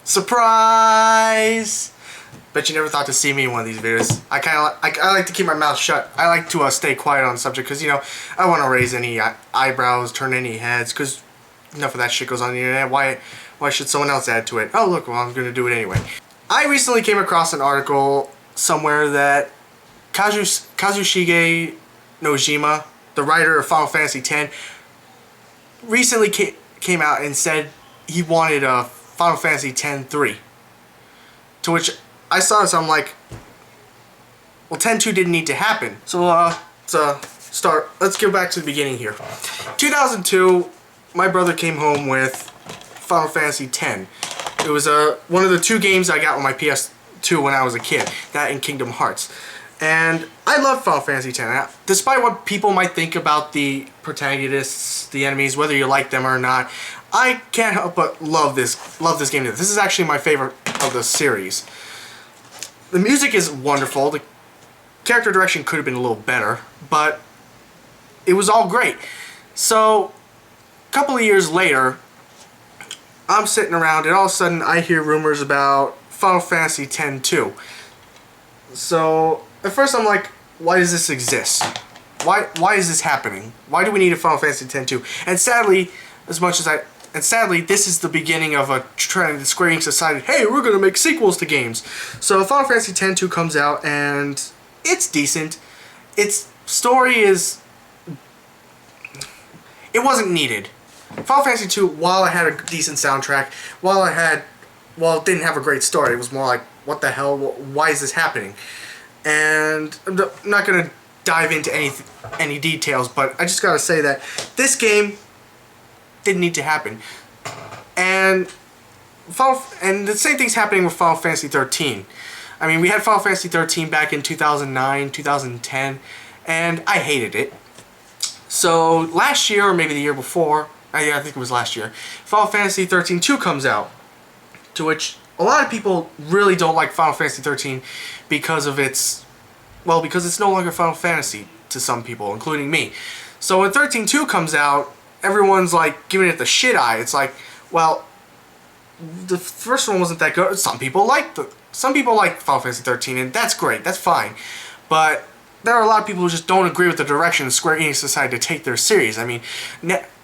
Surprise! Bet you never thought to see me in one of these videos. I like to keep my mouth shut. I like to stay quiet on the subject because, you know, I don't want to raise any eyebrows, turn any heads, because enough of that shit goes on the internet. Why should someone else add to it? Oh, look, well, I'm going to do it anyway. I recently came across an article somewhere that Kazushige Nojima, the writer of Final Fantasy X, recently came out and said he wanted a Final Fantasy X-3. To which I saw this, I'm like, well, X-2 didn't need to happen. So, let's go back to the beginning here. 2002, my brother came home with Final Fantasy X. It was one of the two games I got on my PS2 when I was a kid, that and Kingdom Hearts. And I love Final Fantasy X. Despite what people might think about the protagonists, the enemies, whether you like them or not, I can't help but love this game. This is actually my favorite of the series. The music is wonderful. The character direction could have been a little better, but it was all great. So, a couple of years later, I'm sitting around and all of a sudden I hear rumors about Final Fantasy X-2. So, at first I'm like, why does this exist? Why is this happening? Why do we need a Final Fantasy X-2? And sadly, this is the beginning of a trend that Square Enix decided, hey, we're going to make sequels to games. So Final Fantasy X-2 comes out, and it's decent. Its story is... it wasn't needed. Final Fantasy 2, while it had a decent soundtrack, while it didn't have a great story, it was more like, what the hell, why is this happening? And I'm not going to dive into any details, but I just got to say that this game didn't need to happen. And the same thing's happening with Final Fantasy 13. I mean, we had Final Fantasy 13 back in 2009, 2010, and I hated it. So last year, or maybe the year before, I think it was last year, Final Fantasy 13 2 comes out, to which a lot of people really don't like Final Fantasy 13 because it's no longer Final Fantasy to some people, including me. So when 13.2 comes out, everyone's like giving it the shit eye. It's like, well, the first one wasn't that good. Some people like Final Fantasy 13, and that's great. That's fine. But there are a lot of people who just don't agree with the direction Square Enix decided to take their series. I mean,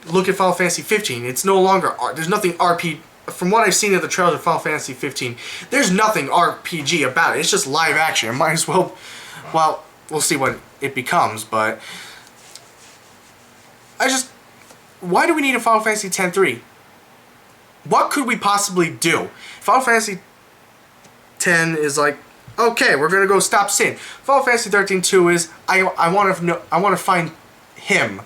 look at Final Fantasy 15. It's no longer there's nothing RPG. From what I've seen of the trailers of Final Fantasy 15, there's nothing RPG about it. It's just live action. It might as well. Well, we'll see what it becomes, but why do we need a Final Fantasy X-3? What could we possibly do? Final Fantasy X is like, okay, we're gonna go stop Sin. Final Fantasy 13-2 is I want to find him,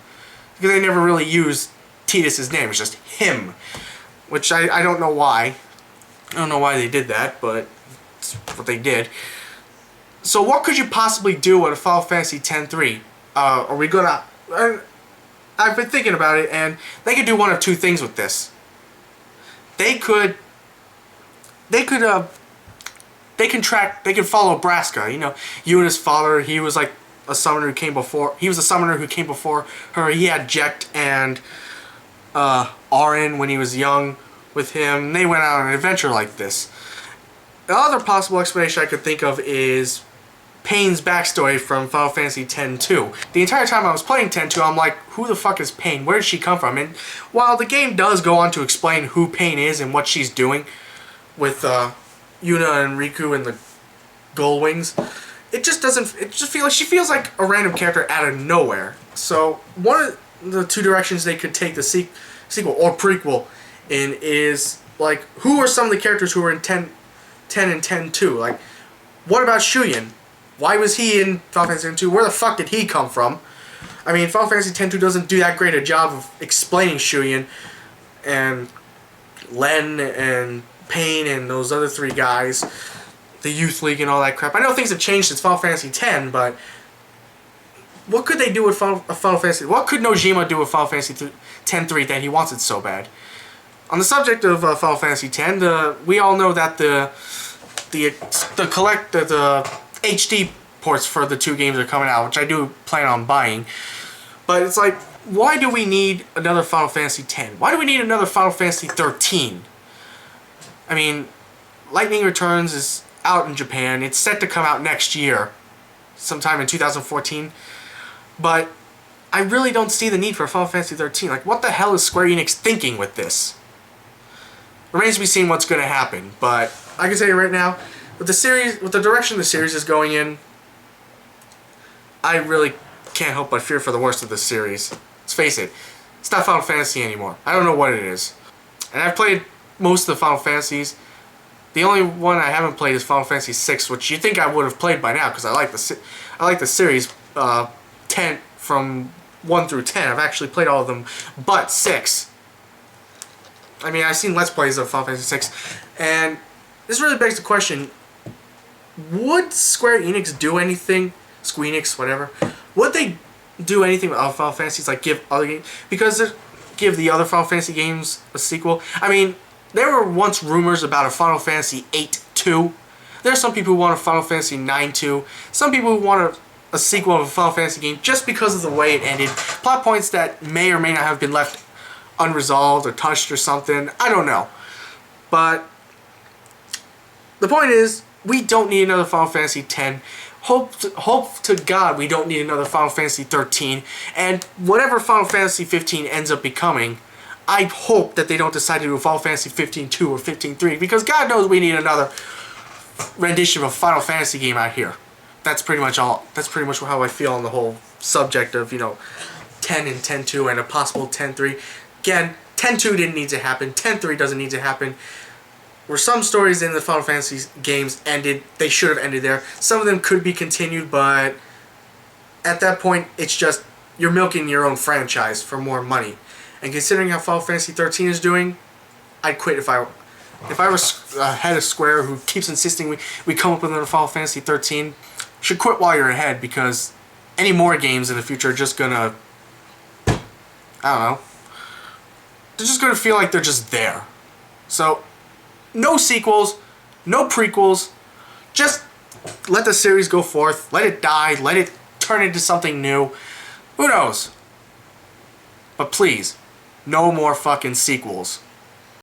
because they never really used Tidus's name. It's just him, which I don't know why. I don't know why they did that, but it's what they did. So what could you possibly do with a Final Fantasy X-3? Are we gonna... I've been thinking about it, and they could do one of two things with this. They could follow Braska. You know, Yuna's father. He was like a summoner who came before. He was a summoner who came before her. He had Jekt and Auron when he was young with him. They went out on an adventure like this. The other possible explanation I could think of is Payne's backstory from Final Fantasy X-2. The entire time I was playing X-2, I'm like, who the fuck is Payne? Where did she come from? And while the game does go on to explain who Payne is and what she's doing with Yuna and Riku and the Gull Wings, it just she feels like a random character out of nowhere. So one of the two directions they could take the sequel or prequel in is, like, who are some of the characters who were in 10 and 10-2? Like, what about Shuyan? Why was he in Final Fantasy X-2? Where the fuck did he come from? I mean, Final Fantasy X-2 doesn't do that great a job of explaining Shuyan and Len and Payne and those other three guys, the Youth League and all that crap. I know things have changed since Final Fantasy X, but what could they do with Final Fantasy? What could Nojima do with Final Fantasy X-3 that he wants it so bad? On the subject of Final Fantasy X, we all know that the HD ports for the two games are coming out, which I do plan on buying. But it's like, why do we need another Final Fantasy X? Why do we need another Final Fantasy 13? I mean, Lightning Returns is out in Japan. It's set to come out next year, sometime in 2014. But I really don't see the need for Final Fantasy 13. Like, what the hell is Square Enix thinking with this? Remains to be seen what's going to happen. But I can tell you right now, with the series, with the direction the series is going in, I really can't help but fear for the worst of this series. Let's face it, it's not Final Fantasy anymore. I don't know what it is. And I've played most of the Final Fantasies. The only one I haven't played is Final Fantasy 6, which you think I would have played by now because I like the series 10 from 1 through 10. I've actually played all of them, but 6. I mean, I've seen Let's Plays of Final Fantasy 6, and this really begs the question: would Square Enix do anything? Square Enix, whatever. Would they do anything with other Final Fantasies, like give other games, because give the other Final Fantasy games a sequel? I mean, there were once rumors about a Final Fantasy 8-2. There are some people who want a Final Fantasy 9-2. Some people who want a sequel of a Final Fantasy game just because of the way it ended. Plot points that may or may not have been left unresolved or touched or something. I don't know. But the point is, we don't need another Final Fantasy 10. Hope to God we don't need another Final Fantasy 13. And whatever Final Fantasy 15 ends up becoming, I hope that they don't decide to do a Final Fantasy 15-2 or 15-3, because God knows we need another rendition of a Final Fantasy game out here. That's pretty much all. That's pretty much how I feel on the whole subject of, 10 and 10-2 and a possible 10-3. Again, 10-2 didn't need to happen. 10-3 doesn't need to happen. Where some stories in the Final Fantasy games ended, they should have ended there. Some of them could be continued, but at that point, it's just you're milking your own franchise for more money. And considering how Final Fantasy 13 is doing, I'd quit if I was head of Square who keeps insisting we come up with another Final Fantasy 13. Should quit while you're ahead, because any more games in the future are just gonna, I don't know, they're just gonna feel like they're just there. So, no sequels, no prequels, just let the series go forth, let it die, let it turn into something new. Who knows? But please, no more fucking sequels.